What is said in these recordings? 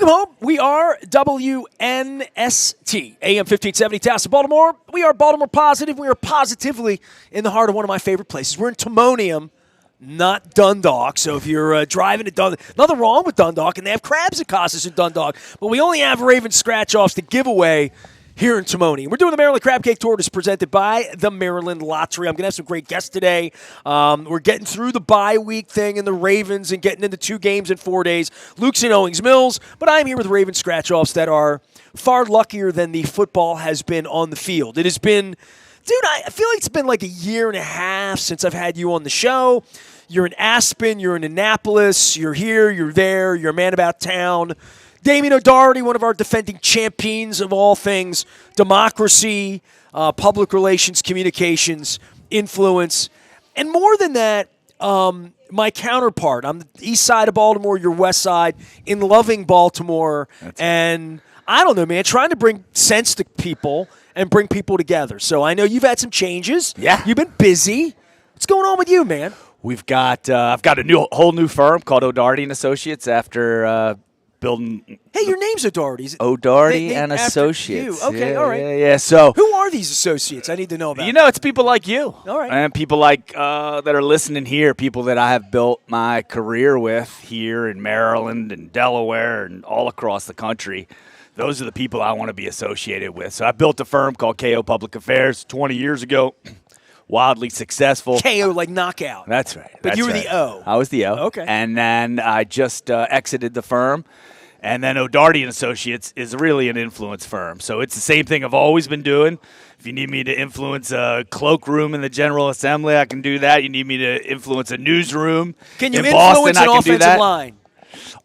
Welcome home. We are WNST, AM 1570, Taos, Baltimore. We are Baltimore Positive. We are positively in the heart of one of my favorite places. We're in Timonium, not Dundalk. So if you're driving to Dundalk, nothing wrong with Dundalk, and they have crabs and Costas in Dundalk. But we only have Raven scratch-offs to give away here in Timonium. We're doing the Maryland Crab Cake Tour. It's presented by the Maryland Lottery. I'm going to have some great guests today. We're getting through the bye week thing and the Ravens and getting into 2 games in 4 days. Luke's in Owings Mills, but I'm here with Raven scratch-offs that are far luckier than the football has been on the field. It has been, dude, I feel like it's been like a year and a half since I've had you on the show. You're in Aspen, you're in Annapolis, you're here, you're there, you're a man about town. Damian O'Doherty, one of our defending champions of all things democracy, public relations, communications, influence. And more than that, my counterpart. I'm the east side of Baltimore, you're west side, in loving Baltimore. And I don't know, man, trying to bring sense to people and bring people together. So I know you've had some changes. Yeah. You've been busy. What's going on with you, man? We've got I've got a whole new firm called O'Doherty and Associates after building. Hey, your name's O'Doherty. O'Doherty and Associates. You. Okay, yeah, all right. Yeah. So who are these associates? I need to know about. It's people like you. All right. And people like that are listening here, people that I have built my career with here in Maryland and Delaware and all across the country. Those are the people I want to be associated with. So I built a firm called KO Public Affairs 20 years ago. Wildly successful. KO, like knockout. That's right. But you were the O. I was the O. Okay. And then I just exited the firm. And then O'Doherty and Associates is really an influence firm. So it's the same thing I've always been doing. If you need me to influence a cloakroom in the General Assembly, I can do that. You need me to influence a newsroom can you in influence Boston, an I can do that. offensive line?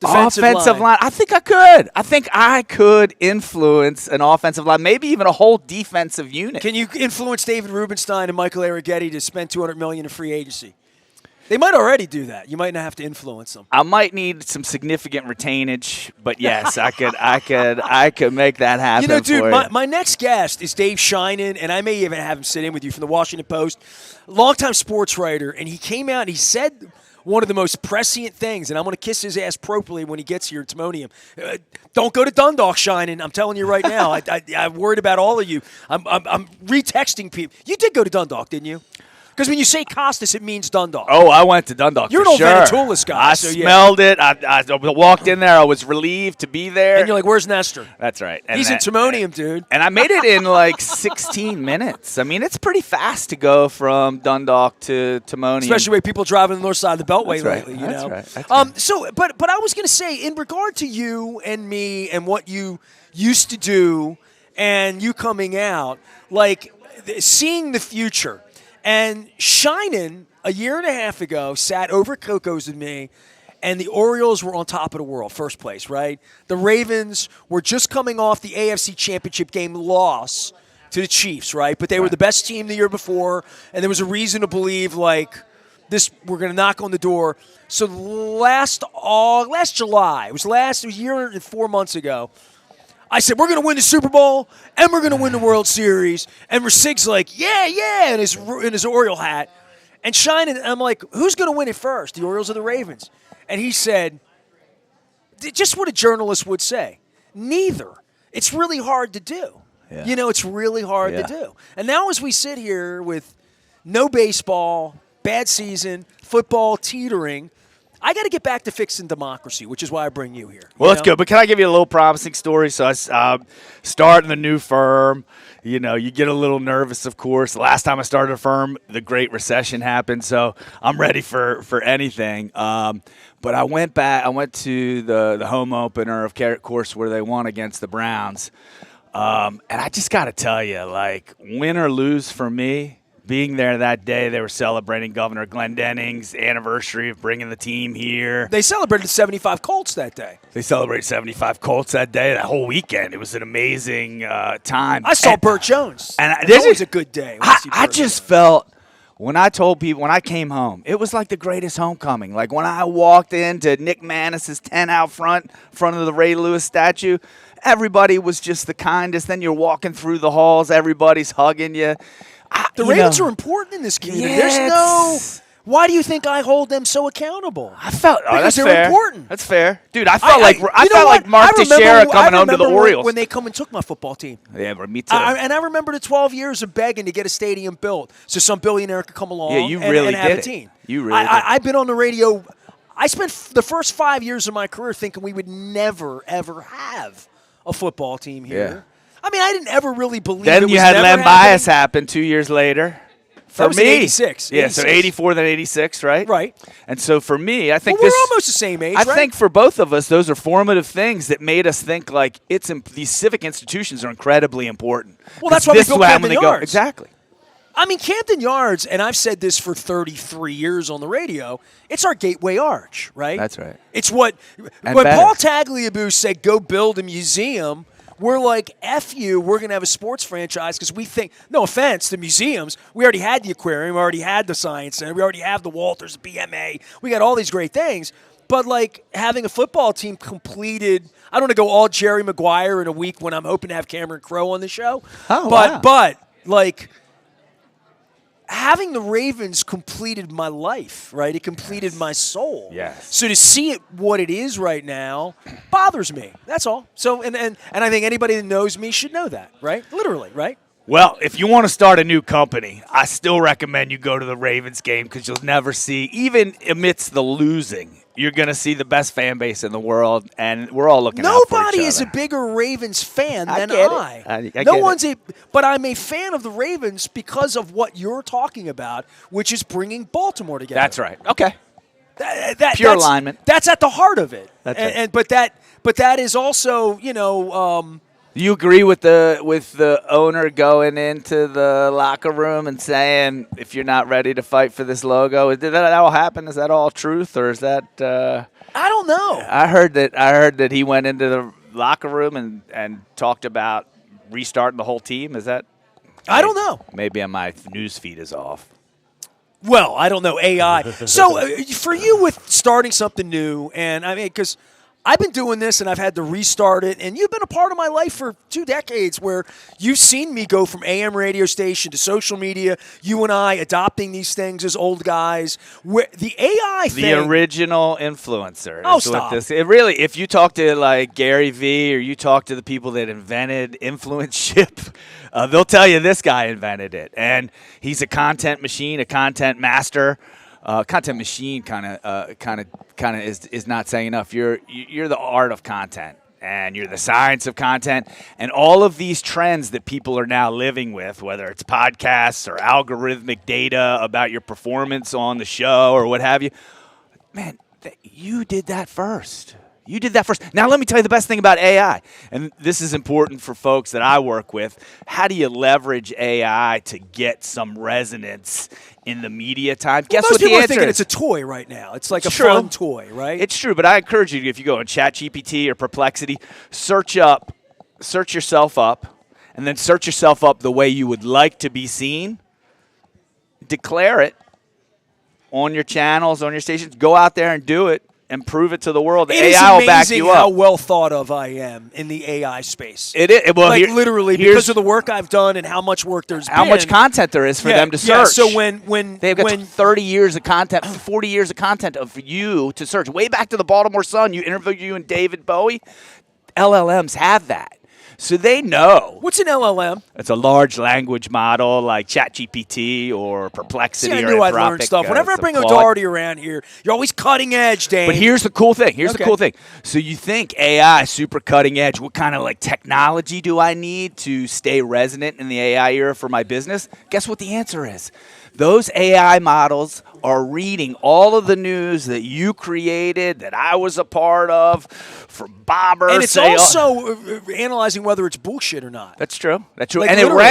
Offensive line. I think I could. I think I could influence an offensive line, maybe even a whole defensive unit. Can you influence David Rubenstein and Michael Arrighetti to spend $200 million in free agency? They might already do that. You might not have to influence them. I might need some significant retainage, but yes, I could make that happen. You know, dude, for my next guest is Dave Sheinin, and I may even have him sit in with you from the Washington Post, longtime sports writer, and he came out and he said one of the most prescient things, and I'm going to kiss his ass appropriately when he gets here to Timonium. Don't go to Dundalk, Sheinin. I'm telling you right now. I'm worried about all of you. I'm retexting people. You did go to Dundalk, didn't you? Because when you say Costas, it means Dundalk. Oh, I went to Dundalk. You're for an old sure. Venetoulis guy. I smelled it. I walked in there. I was relieved to be there. And you're like, "Where's Nestor?" That's right. And He's in Timonium, dude. And I made it in like 16 minutes. I mean, it's pretty fast to go from Dundalk to Timonium. Especially with people driving the north side of the Beltway That's lately. right. You know. That's right. So, but I was going to say, in regard to you and me and what you used to do, and you coming out, like seeing the future. And Sheinin, a year and a half ago, sat over at Coco's with me, and the Orioles were on top of the world, first place, right? The Ravens were just coming off the AFC Championship game loss to the Chiefs, right? But they were the best team the year before, and there was a reason to believe, like, we're going to knock on the door. So last July, it was a year and 4 months ago, I said, we're going to win the Super Bowl, and we're going to win the World Series. And Rasig's like, yeah, in his Oriole hat. And Sheinin, I'm like, who's going to win it first, the Orioles or the Ravens? And he said, just what a journalist would say, neither. It's really hard to do. Yeah. You know, it's really hard to do. And now as we sit here with no baseball, bad season, football teetering, I got to get back to fixing democracy, which is why I bring you here. Well, that's good. But can I give you a little promising story? So I starting the new firm. You know, you get a little nervous, of course. Last time I started a firm, the Great Recession happened, so I'm ready for anything. But I went to the home opener of course where they won against the Browns. And I just got to tell you, like, win or lose for me, being there that day, they were celebrating Governor Glendenning's anniversary of bringing the team here. They celebrated 75 Colts that day. They celebrated 75 Colts that day, that whole weekend. It was an amazing time. I saw Burt Jones. And it was a good day. I just felt, when I told people, when I came home, it was like the greatest homecoming. Like when I walked into Nick Manis's tent out front of the Ray Lewis statue, everybody was just the kindest. Then you're walking through the halls, everybody's hugging you. The Ravens are important in this community. There's no Why do you think I hold them so accountable? I felt because that's they're fair. important. That's fair, dude. I felt like Mark I Teixeira coming home to the Orioles when they come and took my football team. Yeah, me too. And I remember the 12 years of begging to get a stadium built so some billionaire could come along. Yeah, you and, really and have did a team. You really did. I've been on the radio. I spent the first 5 years of my career thinking we would never ever have a football team here. Yeah. I mean, I didn't ever really believe. Then it you was had never Len happening. Bias happen 2 years later. For That was me, in 86. Yeah, so 84 then 86, right? Right. And so for me, I think we're almost the same age, I right? think for both of us, those are formative things that made us think like these civic institutions are incredibly important. Well, that's why we built Camden Yards. Yards. Exactly. I mean, Camden Yards, and I've said this for 33 years on the radio, it's our gateway arch, right? That's right. It's what And when better. Paul Tagliabue said, go build a museum, we're like, F you, we're going to have a sports franchise because we think, no offense to museums, we already had the aquarium, we already had the science center, we already have the Walters, BMA, we got all these great things. But, like, having a football team completed, I don't want to go all Jerry Maguire in a week when I'm hoping to have Cameron Crowe on the show. Oh, wow. But, like, having the Ravens completed my life, right? It completed my soul. Yes. So to see it what it is right now bothers me. That's all. So and I think anybody that knows me should know that, right? Literally, right? Well, if you want to start a new company, I still recommend you go to the Ravens game because you'll never see, even amidst the losing, you're going to see the best fan base in the world, and we're all looking out for each Nobody is a other. bigger Ravens fan than get it. I. I No get one's it. but I'm a fan of the Ravens because of what you're talking about, which is bringing Baltimore together. That's right. Okay. Pure Pure that's, alignment. That's at the heart of it. That's right. And but that is also, you know, You agree with the owner going into the locker room and saying, if you're not ready to fight for this logo, did that all happen? Is that all truth, or is that? I don't know. I heard that he went into the locker room and talked about restarting the whole team. Is that? I don't know. Maybe my news feed is off. Well, I don't know AI. So for you with starting something new, and I mean, because I've been doing this and I've had to restart it, and you've been a part of my life for 2 decades where you've seen me go from AM radio station to social media, you and I adopting these things as old guys. Where the AI thing. The original influencer. Oh, is what stop. It really, if you talk to like Gary Vee or you talk to the people that invented influencership, they'll tell you this guy invented it. And he's a content machine, a content master. Content machine kind of is not saying enough. You're the art of content, and you're the science of content, and all of these trends that people are now living with, whether it's podcasts or algorithmic data about your performance on the show or what have you. Man, you did that first. You did that first. Now let me tell you the best thing about AI, and this is important for folks that I work with. How do you leverage AI to get some resonance in the media time? Guess Most what people the are answer thinking is? it's a toy right now. It's like It's a true. fun toy, right? It's true, but I encourage you, if you go on ChatGPT or Perplexity, search yourself up, and then search yourself up the way you would like to be seen. Declare it on your channels, on your stations. Go out there and do it. And prove it to the world. The It is AI will back amazing you up. how well thought of I am in the AI space. It is. Well, like here- literally here's because of the work I've done and how much work there's how been. much content there is for them to search. Yeah, so when They've got 30 years of content, 40 years of content of you to search. Way back to the Baltimore Sun, you interviewed you and David Bowie. LLMs have that. So they know. what's an LLM? It's a large language model like ChatGPT or Perplexity See, I or knew I'd learn Anthropic, stuff. Whenever I it's a bring Claude. O'Doherty around here, you're always cutting edge, Dane. But here's the cool thing. Here's the Okay. cool thing. So you think AI, super cutting edge, what kind of like technology do I need to stay resonant in the AI era for my business? Guess what the answer is? Those AI models are reading all of the news that you created, that I was a part of, from Bobber. and it's also analyzing whether it's bullshit or not. That's true. That's true. Like, and literally.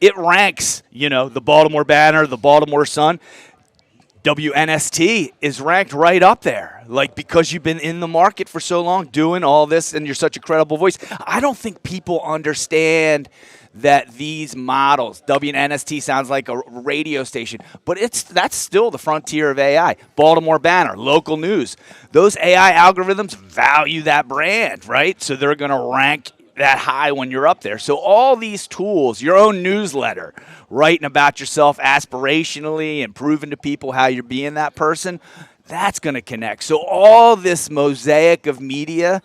it ranks, the Baltimore Banner, the Baltimore Sun. WNST is ranked right up there, like because you've been in the market for so long doing all this and you're such a credible voice. I don't think people understand that these models, WNST sounds like a radio station, but that's still the frontier of AI. Baltimore Banner, local news. Those AI algorithms value that brand, right? So they're going to rank that high when you're up there. So all these tools, your own newsletter, writing about yourself aspirationally and proving to people how you're being that person, that's going to connect. So all this mosaic of media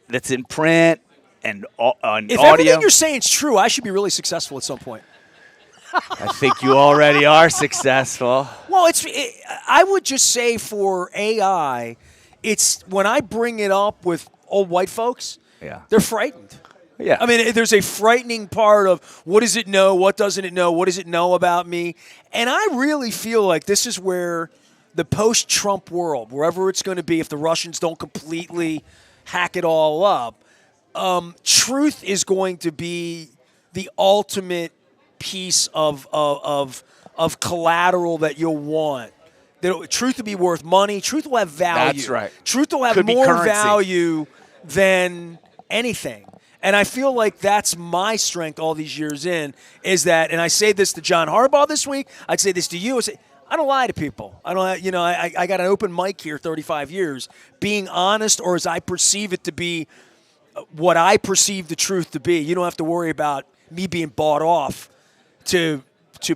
that's in print and on If audio. everything you're saying is true, I should be really successful at some point. I think you already are successful. Well, I would just say for AI, it's when I bring it up with old white folks, they're frightened. Yeah. I mean, there's a frightening part of what does it know, what doesn't it know, what does it know about me? And I really feel like this is where the post-Trump world, wherever it's going to be, if the Russians don't completely hack it all up, truth is going to be the ultimate piece of collateral that you'll want. Truth will be worth money. Truth will have value. That's right. Truth will have more value than anything. And I feel like that's my strength all these years in, is that, and I say this to John Harbaugh this week, I'd say this to you, I don't lie to people. I don't, I got an open mic here 35 years. Being honest, or as I perceive it to be, what I perceive the truth to be. You don't have to worry about me being bought off to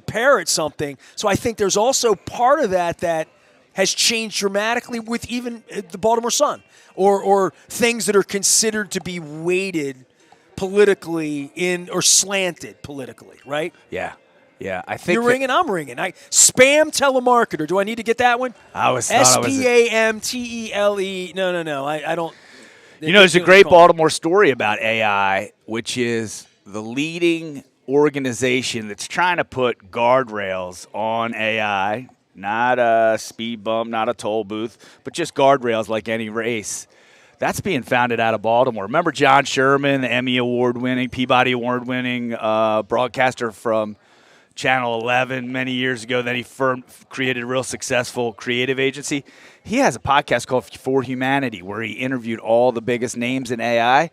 parrot something. So I think there's also part of that has changed dramatically with even the Baltimore Sun or things that are considered to be weighted politically or slanted politically, right? Yeah. Yeah, I think you're ringing. I'm ringing. Spam telemarketer. Do I need to get that one? SPAMTELE. No. I don't. There's a great Baltimore story about AI, which is the leading organization that's trying to put guardrails on AI, not a speed bump, not a toll booth, but just guardrails like any race. That's being founded out of Baltimore. Remember John Sherman, the Emmy Award-winning, Peabody Award-winning broadcaster from Channel 11 many years ago. Then he created a real successful creative agency. He has a podcast called For Humanity where he interviewed all the biggest names in AI.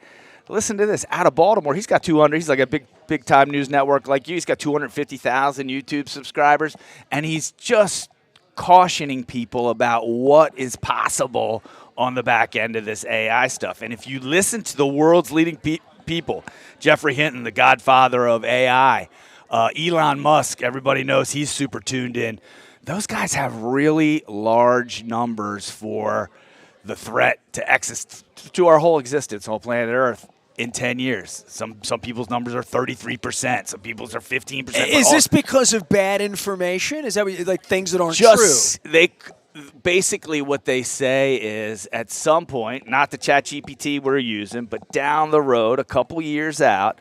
Listen to this. Out of Baltimore, he's got 200. He's like a big-time news network like you. He's got 250,000 YouTube subscribers, and he's just cautioning people about what is possible on the back end of this AI stuff. And if you listen to the world's leading people, Jeffrey Hinton, the godfather of AI, Elon Musk, everybody knows he's super tuned in. Those guys have really large numbers for the threat to our whole existence, whole planet Earth, in 10 years. Some people's numbers are 33%. Some people's are 15%. Is this because of bad information? Is that like things that aren't true? Basically what they say is at some point, not the ChatGPT we're using, but down the road, a couple years out,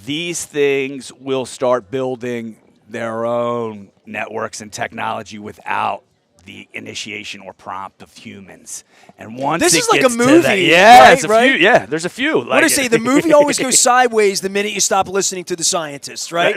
these things will start building their own networks and technology without the initiation or prompt of humans. And once this it is like gets a movie, to that, yeah, right? it's a few. Yeah, there's a few. What do I say? The movie always goes sideways the minute you stop listening to the scientists, right?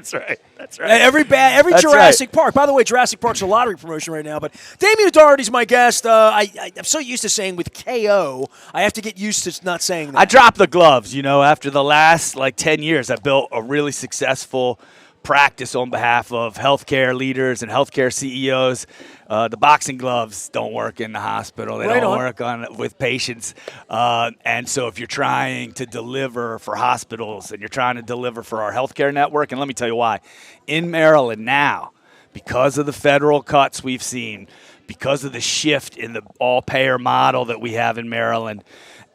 That's right. Every Jurassic Park. By the way, Jurassic Park's a lottery promotion right now. But Damian O'Doherty's my guest. I'm so used to saying with KO, I have to get used to not saying that. I dropped the gloves. After the last 10 years, I built a really successful practice on behalf of healthcare leaders and healthcare CEOs. The boxing gloves don't work in the hospital. They don't work with patients. And so if you're trying to deliver for hospitals and you're trying to deliver for our healthcare network, and let me tell you why. In Maryland now, because of the federal cuts we've seen, because of the shift in the all-payer model that we have in Maryland,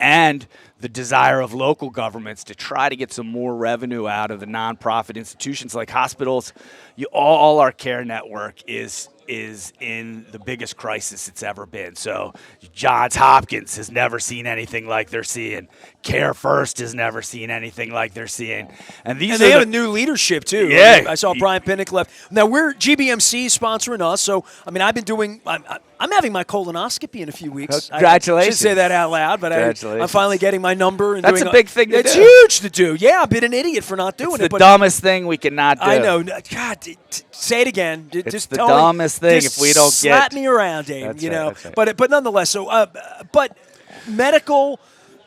and the desire of local governments to try to get some more revenue out of the nonprofit institutions like hospitals, all our care network is in the biggest crisis it's ever been. So Johns Hopkins has never seen anything like they're seeing. Care First has never seen anything like they're seeing. And they have a new leadership, too. Yeah. I saw Brian Pinnock left. Now, GBMC sponsoring us, so, I've been doing – I'm having my colonoscopy in a few weeks. Congratulations. I should say that out loud, but I'm finally getting my number. And That's a big thing to do. It's huge to do. Yeah, I've been an idiot for not doing it. It's the dumbest thing we cannot do. I know. God, say it again. It's just the tell dumbest thing if we don't slap me around, Dave. That's right. But nonetheless, so but medical,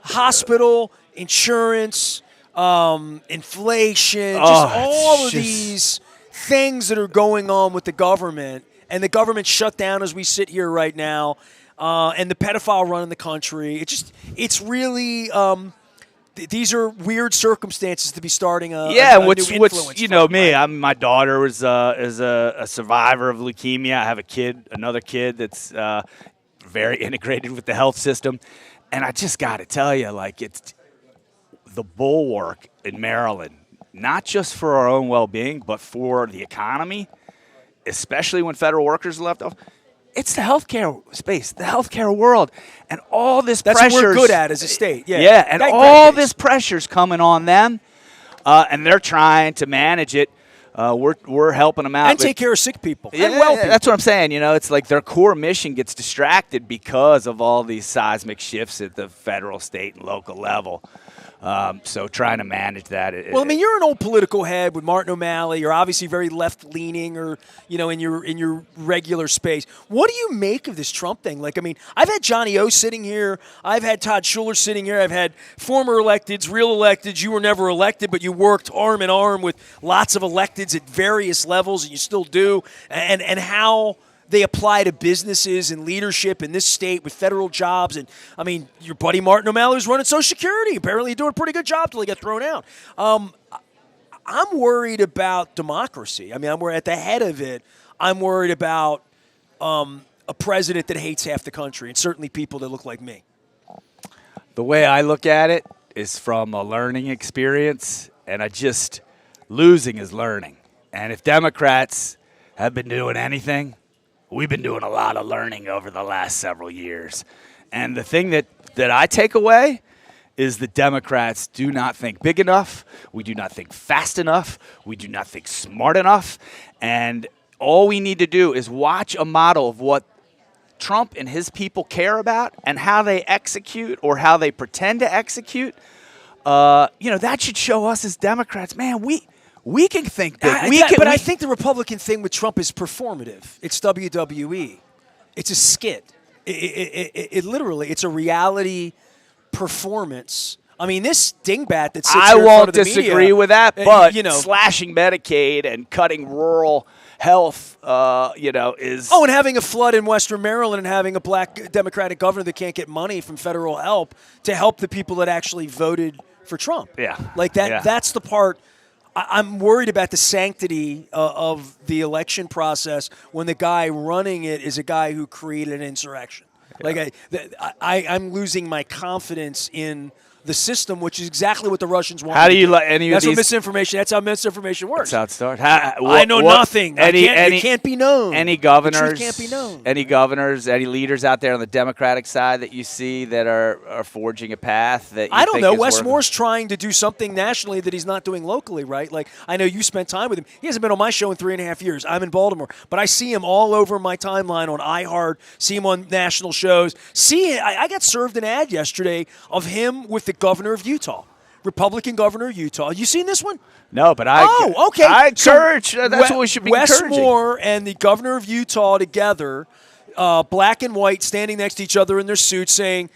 hospital, insurance, inflation, just all of these things that are going on with the government, and the government shut down as we sit here right now, and the pedophile run in the country. It's really these are weird circumstances to be starting a new what's influence you know from, me. right? My daughter is a survivor of leukemia. I have another kid that's very integrated with the health system, and I just got to tell you, like, it's the bulwark in Maryland, not just for our own well-being, but for the economy, especially when federal workers are left off. It's the healthcare space, the healthcare world, and all this That's pressure. what we're good at as a state. Yeah, Yeah, and all this pressure's coming on them, and they're trying to manage it. We're helping them out. And take care of sick people. Yeah, and well people. That's what I'm saying. You know, it's like their core mission gets distracted because of all these seismic shifts at the federal, state, and local level. So trying to manage that. Well, I mean, you're an old political head with Martin O'Malley. You're obviously very left-leaning, or in your regular space. What do you make of this Trump thing? Like, I mean, I've had Johnny O sitting here. I've had Todd Schuller sitting here. I've had former electeds, real electeds. You were never elected, but you worked arm in arm with lots of electeds at various levels, and you still do. And how they apply to businesses and leadership in this state with federal jobs. And, I mean, your buddy Martin O'Malley was running Social Security. Apparently doing a pretty good job till he got thrown out. I'm worried about democracy. I mean, we're at the head of it. I'm worried about a president that hates half the country, and certainly people that look like me. The way I look at it is from a learning experience, and losing is learning. And if Democrats have been doing anything, we've been doing a lot of learning over the last several years. And the thing that I take away is that Democrats do not think big enough. We do not think fast enough. We do not think smart enough. And all we need to do is watch a model of what Trump and his people care about and how they execute or how they pretend to execute. That should show us as Democrats, man, we can think big. I think the Republican thing with Trump is performative. It's WWE. It's a skit. It literally, it's a reality performance. I mean, this dingbat that sits here in front of the media. I won't disagree with that, but slashing Medicaid and cutting rural health, is... Oh, and having a flood in Western Maryland and having a black Democratic governor that can't get money from federal help to help the people that actually voted for Trump. Yeah. Like that. Yeah. That's the part... I'm worried about the sanctity of the election process when the guy running it is a guy who created an insurrection. Yeah. Like I'm losing my confidence in the system, which is exactly what the Russians want. How do you like any of these? That's misinformation. That's how misinformation works. That's how it starts. I know nothing. It can't be known. Any governors? The truth can't be known. Any governors? Any leaders out there on the Democratic side that you see that are forging a path that you I don't think know. is Wes working? Moore's trying to do something nationally that he's not doing locally, right? Like, I know you spent time with him. He hasn't been on my show in 3.5 years. I'm in Baltimore, but I see him all over my timeline on iHeart. See him on national shows. I got served an ad yesterday of him with the governor of Utah. Republican governor of Utah. You seen this one? No, but okay. I encourage. That's what we should be encouraging. Wes Moore and the governor of Utah together, black and white, standing next to each other in their suits, saying,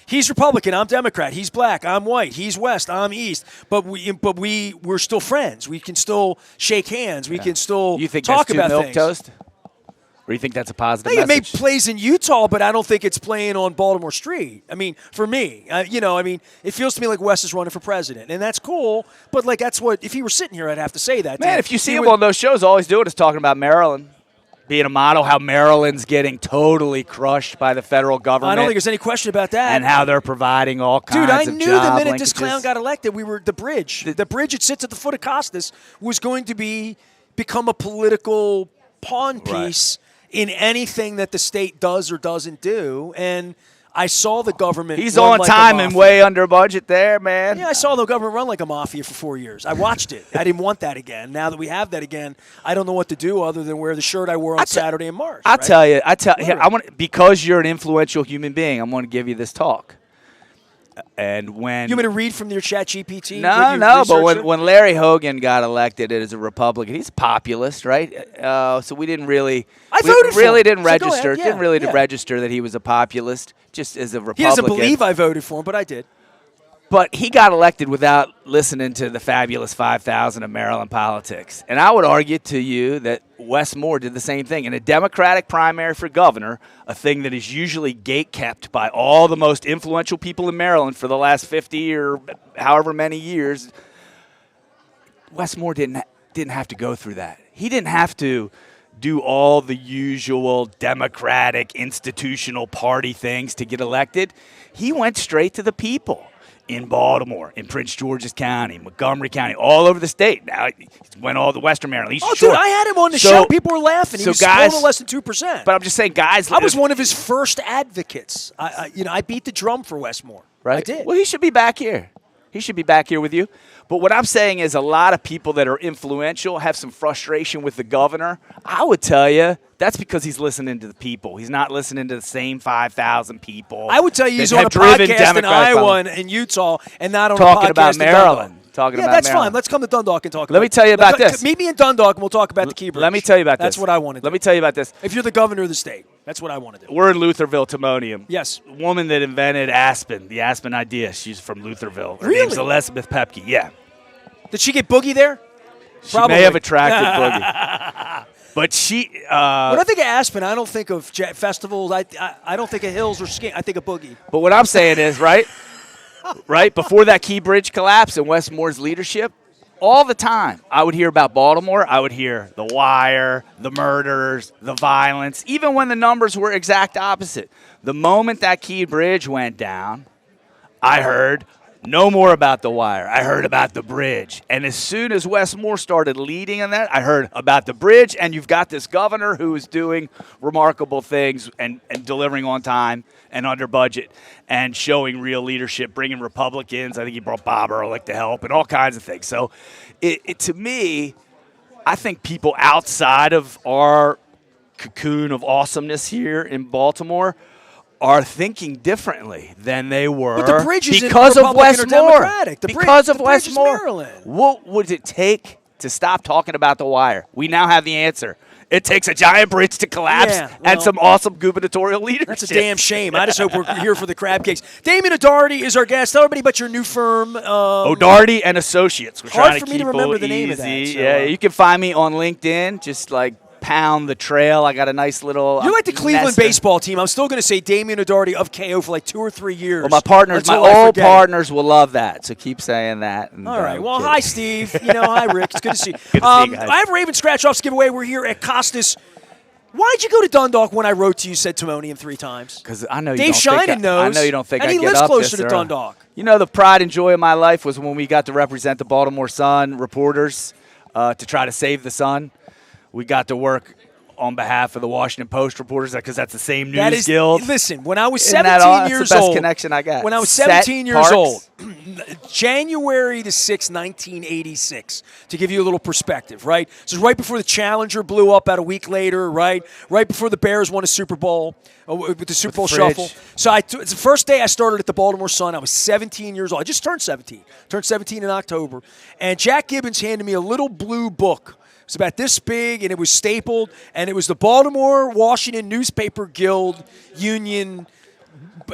he's Republican, I'm Democrat. He's black, I'm white. He's West, I'm East. But we're still friends. We can still shake hands. We can still you think talk that's about too things. Milquetoast? Or you think that's a positive I think message? it may plays in Utah, but I don't think it's playing on Baltimore Street. I mean, for me, it feels to me like Wes is running for president, and that's cool. But that's what if he were sitting here, I'd have to say that. Man, if you see him on those shows, all he's doing is talking about Maryland being a model, how Maryland's getting totally crushed by the federal government. I don't think there's any question about that. And how they're providing all kinds of job Dude, I knew the minute this linkages. clown got elected, the bridge that sits at the foot of Costas was going to become a political pawn piece. Right. In anything that the state does or doesn't do, and I saw the government. He's on time and way under budget there, man. Yeah, I saw the government run like a mafia for 4 years. I watched it. I didn't want that again. Now that we have that again, I don't know what to do other than wear the shirt I wore on Saturday in March. I tell you, because you're an influential human being, I'm going to give you this talk. And when you want me to read from your Chat GPT? No, but when Larry Hogan got elected as a Republican, he's a populist, right? So we didn't really, didn't register, register that he was a populist, just as a Republican. He doesn't believe I voted for him, but I did. But he got elected without listening to the fabulous 5,000 of Maryland politics. And I would argue to you that Wes Moore did the same thing. In a Democratic primary for governor, a thing that is usually gate-kept by all the most influential people in Maryland for the last 50 or however many years, Wes Moore didn't have to go through that. He didn't have to do all the usual Democratic institutional party things to get elected. He went straight to the people in Baltimore, in Prince George's County, Montgomery County, all over the state. Now he went all the Western Maryland. Dude, I had him on the show. People were laughing. He was total less than 2%. But I'm just saying, guys. I was one of his first advocates. I beat the drum for Wes Moore. Right? I did. Well, he should be back here. He should be back here with you. But what I'm saying is a lot of people that are influential have some frustration with the governor. I would tell you that's because he's listening to the people. He's not listening to the same 5,000 people. I would tell you he's on a podcast in Iowa and Utah and not on a podcast talking about Maryland. Yeah, that's fine. Let's come to Dundalk and talk about it. Let me tell you about this. Meet me in Dundalk and we'll talk about the Key Bridge. Let me tell you about this. That's what I want to do. Let me tell you about this. If you're the governor of the state, that's what I want to do. We're in Lutherville, Timonium. Yes. The woman that invented Aspen, the Aspen idea, she's from Lutherville. Her really? name's Elizabeth Pepke. Yeah. Did she get Boogie there? She may have attracted Boogie. But she. When I think of Aspen, I don't think of festivals. I don't think of hills or skiing. I think of Boogie. But what I'm saying is, right before that Key Bridge collapse and Wes Moore's leadership, all the time I would hear about Baltimore. I would hear the wire, the murders, the violence, even when the numbers were exact opposite. The moment that Key Bridge went down, I heard no more about the wire. I heard about the bridge. And as soon as Wes Moore started leading on that, I heard about the bridge. And you've got this governor who is doing remarkable things and delivering on time and under budget and showing real leadership, bringing Republicans. I think he brought Bob Ehrlich to help and all kinds of things. So to me, I think people outside of our cocoon of awesomeness here in Baltimore are thinking differently than they were. But the bridge is because of Wes Moore. Because of Wes Moore. What would it take to stop talking about the wire? We now have the answer. It takes a giant bridge to collapse and some awesome gubernatorial leadership. That's a damn shame. I just hope we're here for the crab cakes. Damian O'Doherty is our guest. Tell everybody about your new firm. O'Doherty and Associates. We're hard trying for to me keep to remember it the name easy. of that. So, yeah, you can find me on LinkedIn. Just like pound the trail. I got a nice little. You're like the Cleveland Nestor baseball team. I'm still going to say Damian O'Doherty of KO for like 2 or 3 years. Well, my old partners will love that, so keep saying that. And, all right. Well, hi, Steve. Hi, Rick. It's good to see you. Good to see you guys. I have Raven Scratch-Offs giveaway. We're here at Costas. Why'd you go to Dundalk when I wrote to you, said Timonium 3 times? Because I know you Dave don't Sheinin knows. I know you don't think and I he get lives up closer this to Dundalk. You know, the pride and joy of my life was when we got to represent the Baltimore Sun reporters to try to save the Sun. We got to work on behalf of the Washington Post reporters because that's the same news guild. Listen, when I was 17 years that's the best old, connection I got. When I was 17 years old, January the 6th, 1986, to give you a little perspective, right? This is right before the Challenger blew up about a week later, right? Right before the Bears won a Super Bowl with the Super Bowl shuffle. So it's the first day I started at the Baltimore Sun. I was 17 years old. I just turned 17. Turned 17 in October. And Jack Gibbons handed me a little blue book. It was about this big, and it was stapled, and it was the Baltimore Washington Newspaper Guild Union.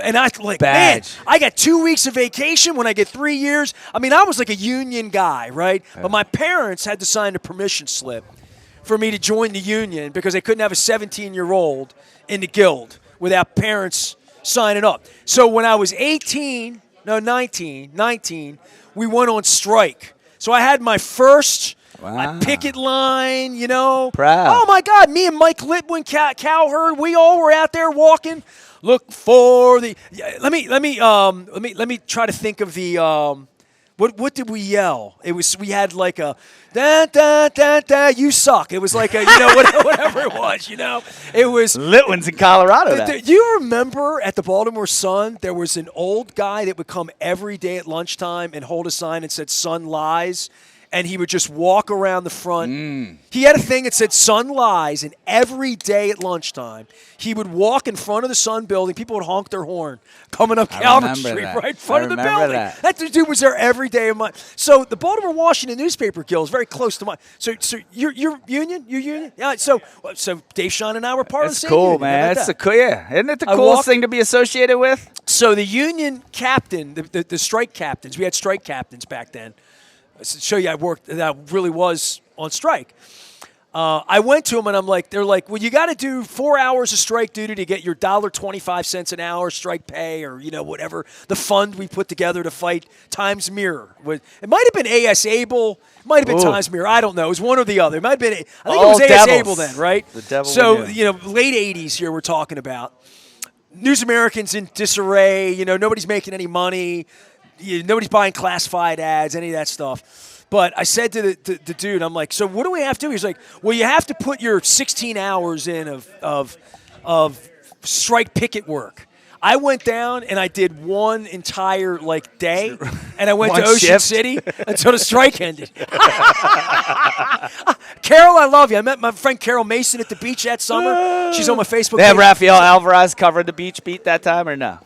And I like, man, I got 2 weeks of vacation when I get 3 years. I mean, I was like a union guy, right? Yeah. But my parents had to sign a permission slip for me to join the union because they couldn't have a 17-year-old in the guild without parents signing up. So when I was 19, we went on strike. So I had my first... Wow. My picket line, Proud. Oh my God! Me and Mike Litwin, Cowherd, we all were out there walking. Look for the. Let me try to think of the. What did we yell? We had like a da da da da. You suck. It was like a whatever it was. It was Litwin's in Colorado. Do you remember at the Baltimore Sun there was an old guy that would come every day at lunchtime and hold a sign and said "Sun lies." And he would just walk around the front. He had a thing that said Sun lies, and every day at lunchtime, he would walk in front of the Sun building. People would honk their horn coming up Calvert Street right in front of the building. That dude was there every day of my. So the Baltimore Washington Newspaper Guild is very close to mine. So you're union? You're union? Yeah. So Dave Sheinin and I were part of the same cool, union. man. That's cool, yeah. Isn't it the coolest thing to be associated with? So the union captain, the strike captains, we had strike captains back then. To show you that I really was on strike. I went to them and they're like, well, you got to do 4 hours of strike duty to get your $1.25 an hour strike pay, or whatever the fund we put together to fight Times Mirror. It might have been A.S. Able, it might have been Times Mirror. I don't know. It was one or the other. It might have been. I think it was A.S. Able then, right? The devil. So late '80s here we're talking about. News Americans in disarray. Nobody's making any money. Nobody's buying classified ads, any of that stuff. But I said to the dude, I'm like, so what do we have to do? He's like, well, you have to put your 16 hours in of strike picket work. I went down and I did one entire day, and I went to Ocean City until the strike ended. Carol, I love you. I met my friend Carol Mason at the beach that summer. She's on my Facebook They have page. Rafael Alvarez covering the beach beat that time or no?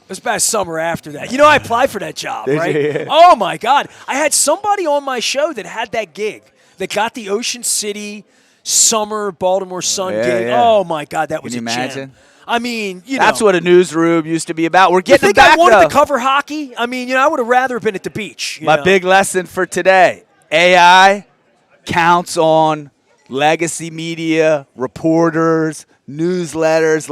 It was about a summer after that. I applied for that job, right? Yeah. Oh, my God. I had somebody on my show that had that gig, that got the Ocean City summer Baltimore Sun gig. Yeah. Oh, my God, that was Can you a jam. imagine? I mean, That's what a newsroom used to be about. We're You getting think back I wanted though. to cover hockey? I mean, I would have rather been at the beach. My big lesson for today: AI counts on legacy media, reporters, newsletters.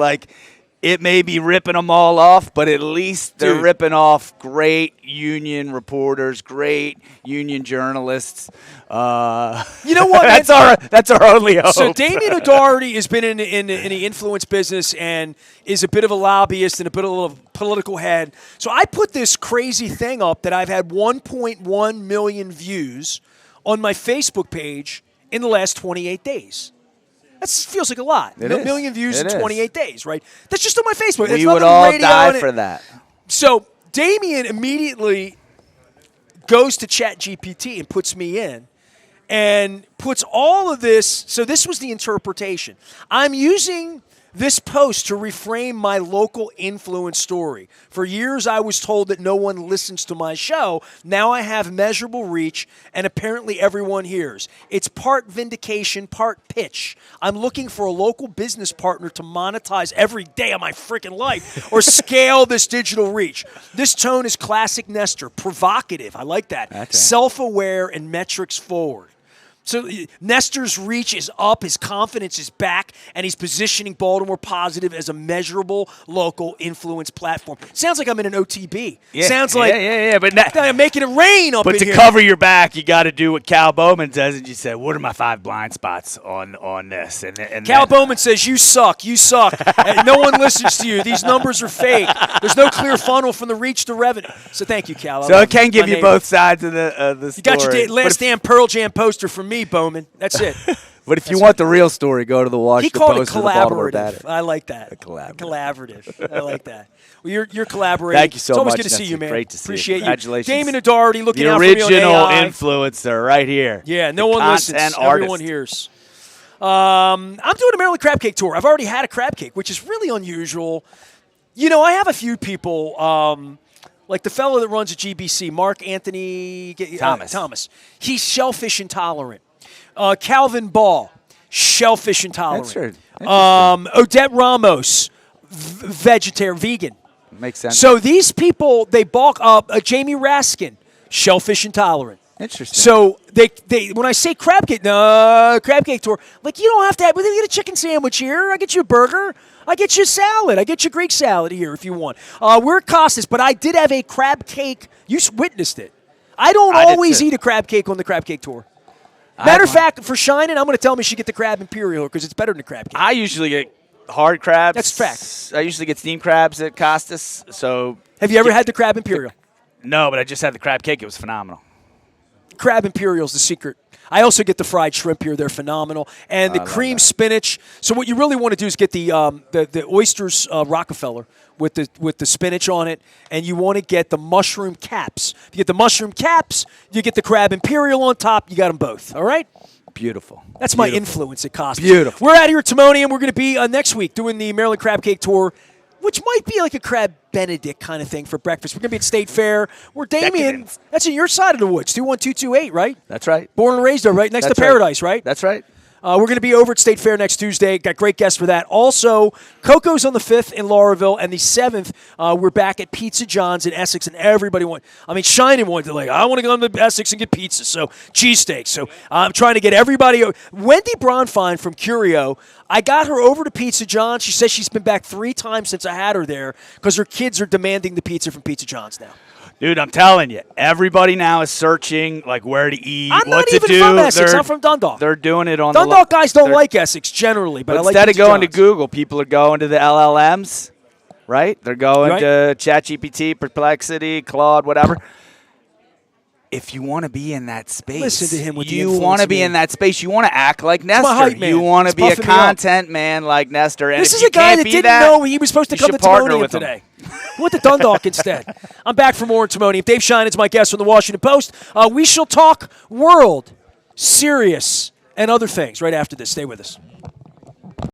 It may be ripping them all off, but at least they're Dude. ripping off great union reporters, great union journalists. You know what? That's our only hope. So Damian O'Doherty has been in the influence business and is a bit of a lobbyist and a bit of a political head. So I put this crazy thing up that I've had 1.1 million views on my Facebook page in the last 28 days. That feels like a lot. It is. Million views It in is. 28 days, right? That's just on my Facebook. We It's would nothing all radio die on it. for that. So Damian immediately goes to ChatGPT and puts me in and puts all of this. So this was the interpretation. I'm using this post to reframe my local influence story. For years, I was told that no one listens to my show. Now I have measurable reach, and apparently everyone hears. It's part vindication, part pitch. I'm looking for a local business partner to monetize every day of my freaking life or scale this digital reach. This tone is classic Nestor, provocative. I like that. Okay. Self-aware and metrics forward. So Nestor's reach is up, his confidence is back, and he's positioning Baltimore Positive as a measurable local influence platform. Sounds like I'm in an OTB. Yeah. Sounds like But I'm making it rain up in to here. cover your back, you got to do what Cal Bowman does, and you said, "What are my 5 blind spots on this?" And Cal Bowman says, you suck. And no one listens to you. These numbers are fake. There's no clear funnel from the reach to revenue. So thank you, Cal. So it can give you both sides of the story. You got your last damn Pearl Jam poster from me, Bowman. That's it. But if you want the real story, go to the Washington He called it Post or the Baltimore collaborative. Data. I like that. Collaborative. I like that. Well, you're collaborating. Thank you so it's always much, good to see Nestor. you, man. Great to see you. Appreciate Congratulations. you. Damian O'Doherty looking The out for me on original AI. influencer right here. Yeah, no The one listens. content Everyone artist. hears. I'm doing a Maryland Crab Cake tour. I've already had a crab cake, which is really unusual. I have a few people, like the fellow that runs at GBC, Mark Anthony Thomas. He's shellfish intolerant. Calvin Ball, shellfish intolerant. Interesting. Odette Ramos, vegan. Makes sense. So these people, they bulk up. Jamie Raskin, shellfish intolerant. Interesting. So they when I say crab cake tour, you don't have to have. We get a chicken sandwich here. I get you a burger. I get you a salad. I get you Greek salad here if you want. We're at Costas, but I did have a crab cake. You witnessed it. I don't always eat a crab cake on the crab cake tour. Matter of fact, for Shining, I'm going to tell me she get the crab imperial because it's better than the crab cake. I usually get hard crabs. That's fact. I usually get steamed crabs at Costas. So Have you ever had the crab imperial? No, but I just had the crab cake. It was phenomenal. Crab imperial's the secret. I also get the fried shrimp here; they're phenomenal, and the cream spinach. So what you really want to do is get the oysters Rockefeller with the spinach on it, and you want to get the mushroom caps. If you get the mushroom caps, you get the crab imperial on top. You got them both. All right. Beautiful. That's my influence at Costas. Beautiful. We're out here at Timonium. We're going to be next week doing the Maryland Crab Cake Tour, which might be like a Crab Benedict kind of thing for breakfast. We're going to be at State Fair. Where Damian, that's in your side of the woods, 21228, right? That's right. Born and raised there, right next to Paradise, right? That's right. We're going to be over at State Fair next Tuesday. Got great guests for that. Also, Coco's on the 5th in Lauraville, and the 7th, we're back at Pizza John's in Essex, and everybody Shining wanted to, I want to go to Essex and get pizza, so cheesesteaks. So I'm trying to get everybody. Wendy Bronfine from Curio, I got her over to Pizza John's. She says she's been back 3 times since I had her there because her kids are demanding the pizza from Pizza John's now. Dude, I'm telling you, everybody now is searching where to eat, I'm what not to even do. from Essex. I'm from Dundalk. They're doing it on Dundalk guys don't like Essex generally, but I like instead of Pizza going John's. to Google, people are going to the LLMs, right? They're going to ChatGPT, Perplexity, Claude, whatever. If you want to be in that space, listen to him with the you want to be in that space. You want to act like Nestor. my hype man. You want to It's be a puffing me up. content man like Nestor. And This if is you a guy can't that be didn't that, know he was supposed to you come to should partner Timonium with him. today. Went to Dundalk instead. I'm back for more in Timonium. Dave Sheinen's my guest from the Washington Post. We shall talk world, serious, and other things right after this. Stay with us.